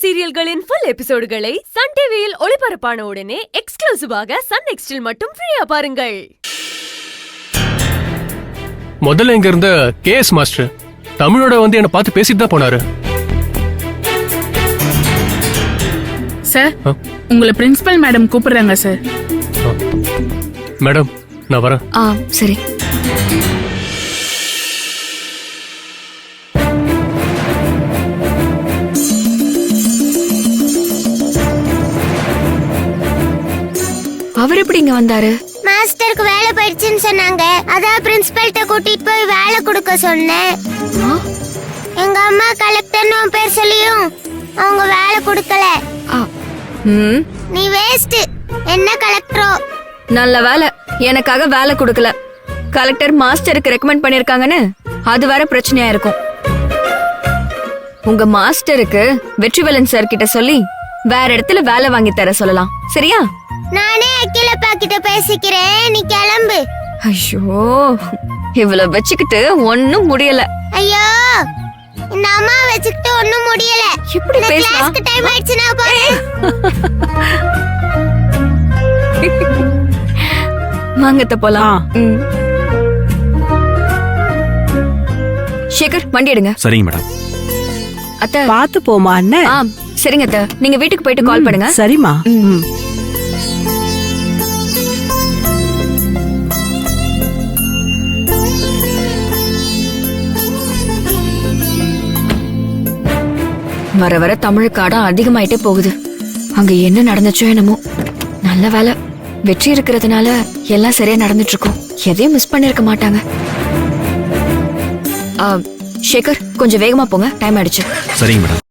சீரியல்களின் full எபிசோடுகளை Sun டிவியில் ஒளிபரப்பான உடனே எக்ஸ்க்ளூசிவாக சன் நெக்ஸ்டில் மட்டும் ஃப்ரீயா பாருங்கள். முதல்ல இங்க இருந்த கேஎஸ் மாஸ்டர் தமிழோட வந்து என்ன பார்த்து பேசிட்டு தான் போனாரு. சார், உங்களை பிரின்சிபல் மேடம் கூப்பிடுறாங்க சார். மேடம், நான் வரேன். சரி. அவர் எப்படி இங்க வந்தாரு? மாஸ்டருக்கு வேலை போயிடுச்சுன்னு சொன்னாங்க. அதான் பிரின்சிபல்ட்ட கூட்டிட்டு போய் வேலை கொடுக்க சொன்னேன். எங்க அம்மா கலெக்டர்னு உன் பேர் சொல்லியும் அவங்க வேலை கொடுக்கல. நீ வேஸ்ட். என்ன கலெக்டரோ? நல்ல வேலை எனக்காக வேலை கொடுக்கல. கலெக்டர் மாஸ்டருக்கு ரெக்கமெண்ட் பண்ணிருக்காங்கன்னு அது வேற பிரச்சனையா இருக்கும். உங்க மாஸ்டருக்கு வெற்றிவேலன் சார் கிட்ட சொல்லி வேற இடத்துல வேலை வாங்கி தர சொல்லலாம். சரியா? நானே அகிலப்பா கிட்ட பேசிக்கிறேன், நீ கிளம்பு. ஐயோ, இவ்வளவு வச்சுக்கிட்டு ஒண்ணும் முடியல. ஐயோ, இந்த அம்மா வச்சுக்கிட்டு ஒண்ணும் முடியல. எப்படி பேசலாம்? கிளாஸ்க்கு டைம் ஆயிடுச்சு, நான் போறேன். வாங்கத்த போலாம். சேகர், வண்டி எடுங்க. சரிங்க மேடம். அத்தை பாத்து போமா அண்ணன். சரிங்க அத்தை, நீங்க வீட்டுக்கு போயிட்டு கால் பண்ணுங்க. சரிமா. வர வர தமிழுக்காடா அதிகமாயிட்டே போகுது. அங்க என்ன நடந்துச்சோ என்னமோ. நல்ல வேலை வெற்றி இருக்கிறதுனால எல்லாம் சரியா நடந்துட்டு இருக்கும். எதையும் மிஸ் பண்ணிருக்க மாட்டாங்க. சேகர், கொஞ்சம் வேகமா போங்க, டைம் ஆயிடுச்சு. சரிங்க மேடம்.